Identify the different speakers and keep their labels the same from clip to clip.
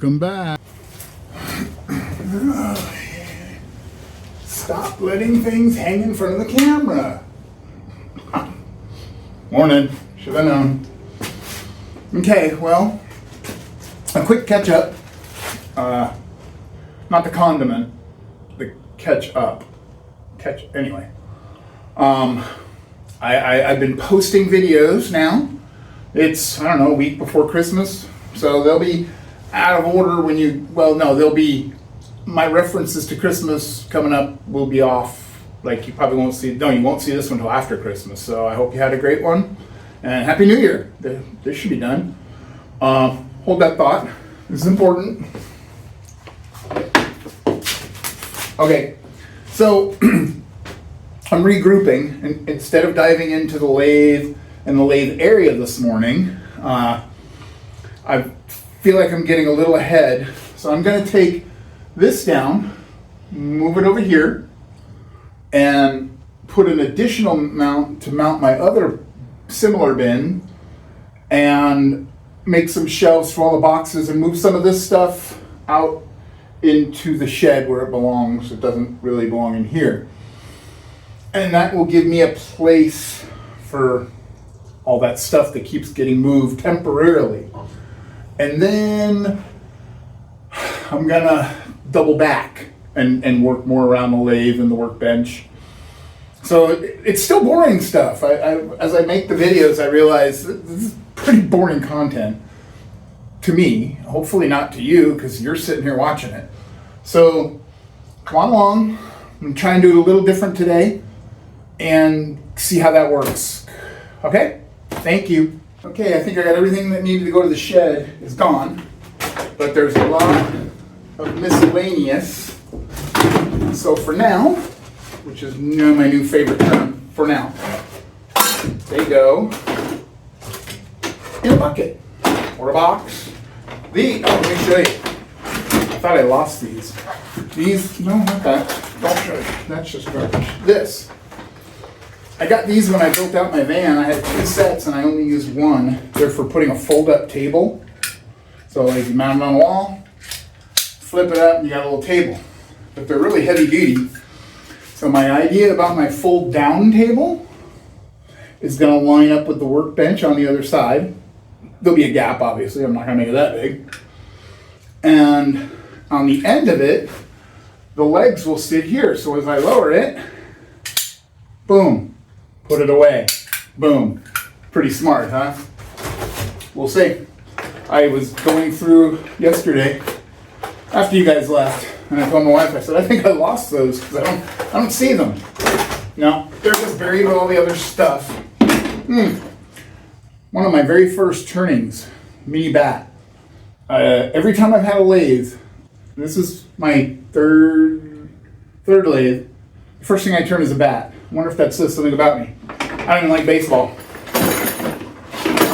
Speaker 1: Welcome back. Stop letting things hang in front of the camera. Morning. Should have known. Okay, well, a quick catch up. Not the condiment, the catch up. Anyway. I've been posting videos now. It's, I don't know, a week before Christmas. So they'll be out of order when you, well, no, they'll be, my references to Christmas coming up will be off. Like you probably won't see, no, you won't see this one until after Christmas. So I hope you had a great one. And Happy New Year. This should be done. Hold that thought. This is important. Okay, so I'm regrouping, and instead of diving into the lathe and the lathe area this morning, I feel like I'm getting a little ahead. So I'm going to take this down, move it over here, and put an additional mount to mount my other similar bin, and make some shelves for all the boxes, and move some of this stuff out into the shed where it belongs. It doesn't really belong in here. And that will give me a place for all that stuff that keeps getting moved temporarily. And then I'm gonna double back and work more around the lathe and the workbench. So it's still boring stuff. As I make the videos, I realize this is pretty boring content to me. Hopefully not to you, because you're sitting here watching it. So come on along. I'm trying to do it a little different today and see how that works. Okay? Thank you. Okay, I think I got everything that needed to go to the shed is gone, but there's a lot of miscellaneous. So for now, which is my new favorite term, for now, they go in a bucket or a box. Let me show you. I thought I lost these. These, no, not that. Don't show you. That's just garbage. This. I got these when I built out my van. I had 2 sets and I only used one. They're for putting a fold-up table. So like you mount it on a wall, flip it up, and you got a little table. But they're really heavy duty. So my idea about my fold-down table is going to line up with the workbench on the other side. There'll be a gap, obviously. I'm not going to make it that big. And on the end of it, the legs will sit here. So as I lower it, boom. Put it away. Boom. Pretty smart, huh? We'll see. I was going through yesterday after you guys left, and I told my wife, I said, I think I lost those because I don't see them. No, they're just buried with all the other stuff. One of my very first turnings, mini bat. Every time I've had a lathe, this is my third lathe, the first thing I turn is a bat. I wonder if that says something about me. I don't even like baseball.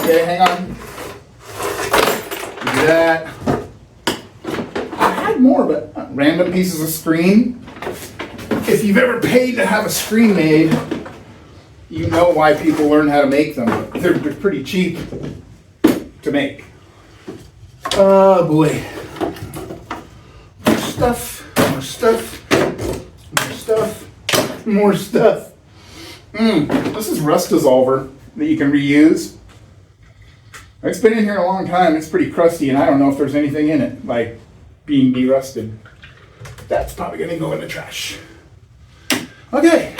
Speaker 1: Okay, hang on. Do that. I had more, but random pieces of screen. If you've ever paid to have a screen made, you know why people learn how to make them. They're pretty cheap to make. Oh boy. More stuff, more stuff, more stuff, more stuff. This is rust dissolver that you can reuse. It's been in here a long time. It's pretty crusty, and I don't know if there's anything in it, like being derusted. That's probably going to go in the trash. Okay.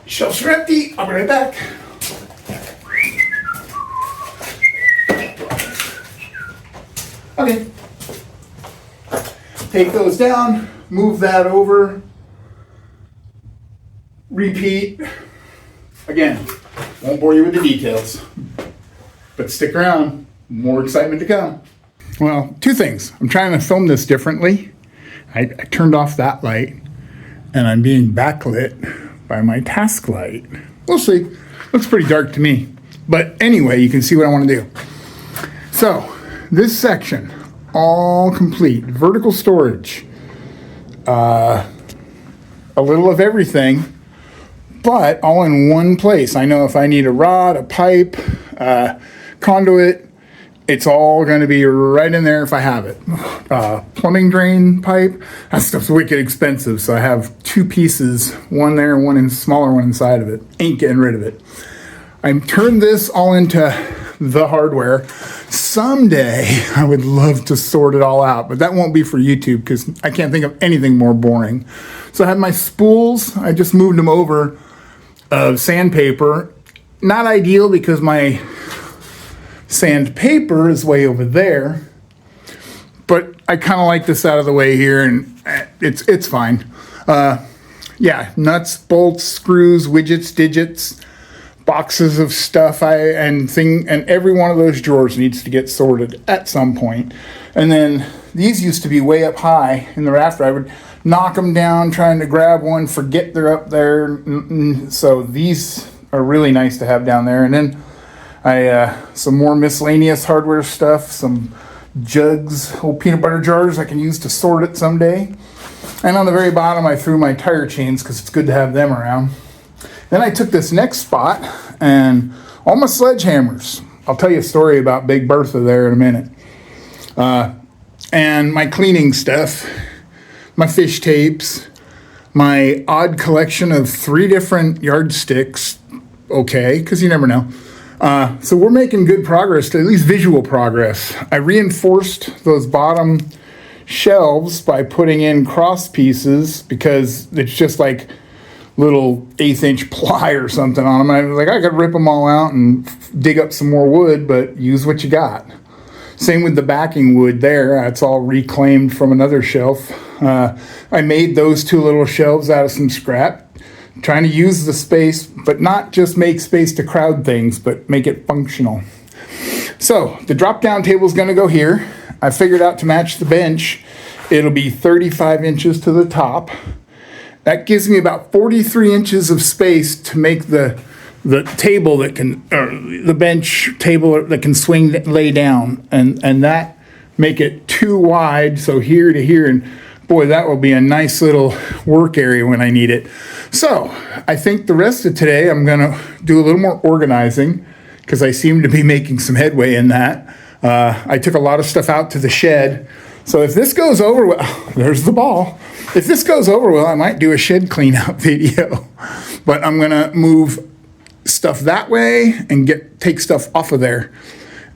Speaker 1: Shelves are empty. I'll be right back. Okay. Take those down, move that over, repeat. Again, won't bore you with the details, but stick around, more excitement to come. Well, 2 things. I'm trying to film this differently. I turned off that light, and I'm being backlit by my task light. We'll see. Looks pretty dark to me. But anyway, you can see what I want to do. So, this section, all complete. Vertical storage. A little of everything, but all in one place. I know if I need a rod, a pipe, conduit, It's all going to be right in there if I have it. Plumbing drain pipe, that stuff's wicked expensive. So I have 2 pieces, one there and one in smaller one inside of it. Ain't getting rid of it. I turned this all into the hardware. Someday I would love to sort it all out, but that won't be for YouTube because I can't think of anything more boring. So I have my spools. I just moved them over of sandpaper. Not ideal because my sandpaper is way over there, but I kind of like this out of the way here, and it's fine. Yeah, nuts, bolts, screws, widgets, digits, boxes of stuff, and every one of those drawers needs to get sorted at some point. And then these used to be way up high in the rafter. I would knock them down trying to grab one, forget they're up there. So these are really nice to have down there. And then some more miscellaneous hardware stuff, some jugs, old peanut butter jars I can use to sort it someday. And on the very bottom, I threw my tire chains because it's good to have them around. Then I took this next spot and all my sledgehammers. I'll tell you a story about Big Bertha there in a minute. And my cleaning stuff, my fish tapes, my odd collection of 3 different yardsticks. Okay, because you never know. So we're making good progress, at least visual progress. I reinforced those bottom shelves by putting in cross pieces because it's just like little 1/8 inch ply or something on them. I was like, I could rip them all out and dig up some more wood, but use what you got. Same with the backing wood there. It's all reclaimed from another shelf. I made those 2 little shelves out of some scrap. Trying to use the space, but not just make space to crowd things, but make it functional. So the drop down table is going to go here. I figured out to match the bench, it'll be 35 inches to the top. That gives me about 43 inches of space to make the table that can, or the bench table that can swing, lay down, and that make it too wide. So here to here, and boy, that will be a nice little work area when I need it. So I think the rest of today, I'm going to do a little more organizing because I seem to be making some headway in that. I took a lot of stuff out to the shed. So if this goes over well, there's the ball. If this goes over well, I might do a shed clean out video. But I'm going to move stuff that way and take stuff off of there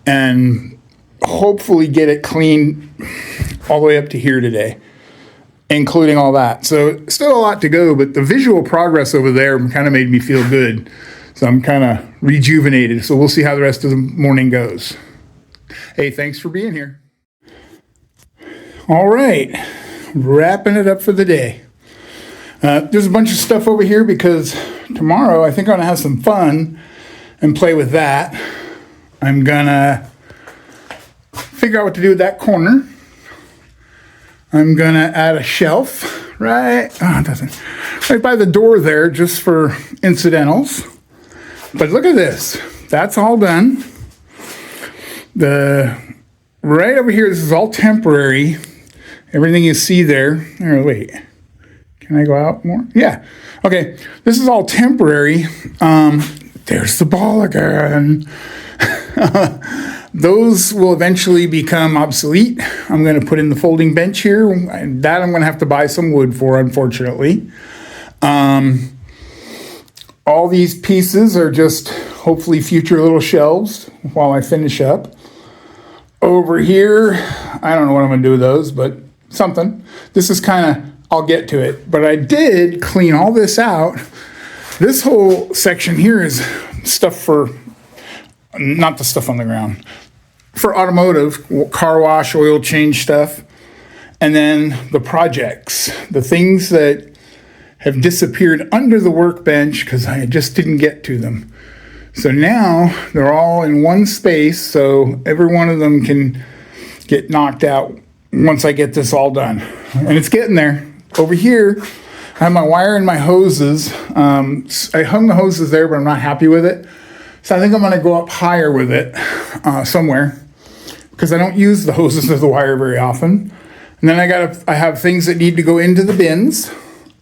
Speaker 1: and hopefully get it clean all the way up to here today, including all that. So still a lot to go, but the visual progress over there kind of made me feel good. So I'm kind of rejuvenated. So we'll see how the rest of the morning goes. Hey, thanks for being here. All right, wrapping it up for the day. There's a bunch of stuff over here because tomorrow I think I'm gonna have some fun and play with that. I'm gonna figure out what to do with that corner. I'm gonna add a shelf right by the door there just for incidentals. But look at this, that's all done. Right over here, this is all temporary. Everything you see there. Oh, wait, can I go out more? Yeah, okay, this is all temporary. There's the ball again. Those will eventually become obsolete. I'm going to put in the folding bench here. That I'm going to have to buy some wood for, unfortunately. All these pieces are just hopefully future little shelves while I finish up. Over here, I don't know what I'm going to do with those, but something. This is kind of, I'll get to it. But I did clean all this out. This whole section here is stuff for, not the stuff on the ground, for automotive, car wash, oil change stuff. And then the projects, the things that have disappeared under the workbench because I just didn't get to them. So now they're all in one space, so every one of them can get knocked out once I get this all done. And it's getting there. Over here, I have my wire and my hoses. I hung the hoses there, but I'm not happy with it. So I think I'm going to go up higher with it somewhere because I don't use the hoses or the wire very often. And then I have things that need to go into the bins.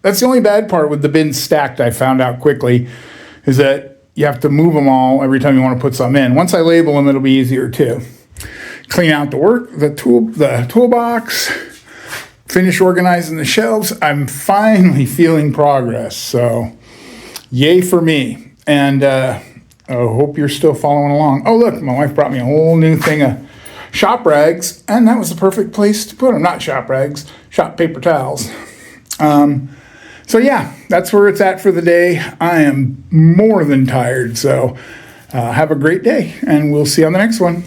Speaker 1: That's the only bad part with the bins stacked, I found out quickly, is that you have to move them all every time you want to put some in. Once I label them, it'll be easier too. clean out the toolbox, finish organizing the shelves. I'm finally feeling progress. So yay for me. And I hope you're still following along. Oh, look, my wife brought me a whole new thing of shop rags, and that was the perfect place to put them. Not shop rags, shop paper towels. So yeah, that's where it's at for the day. I am more than tired. So have a great day, and we'll see you on the next one.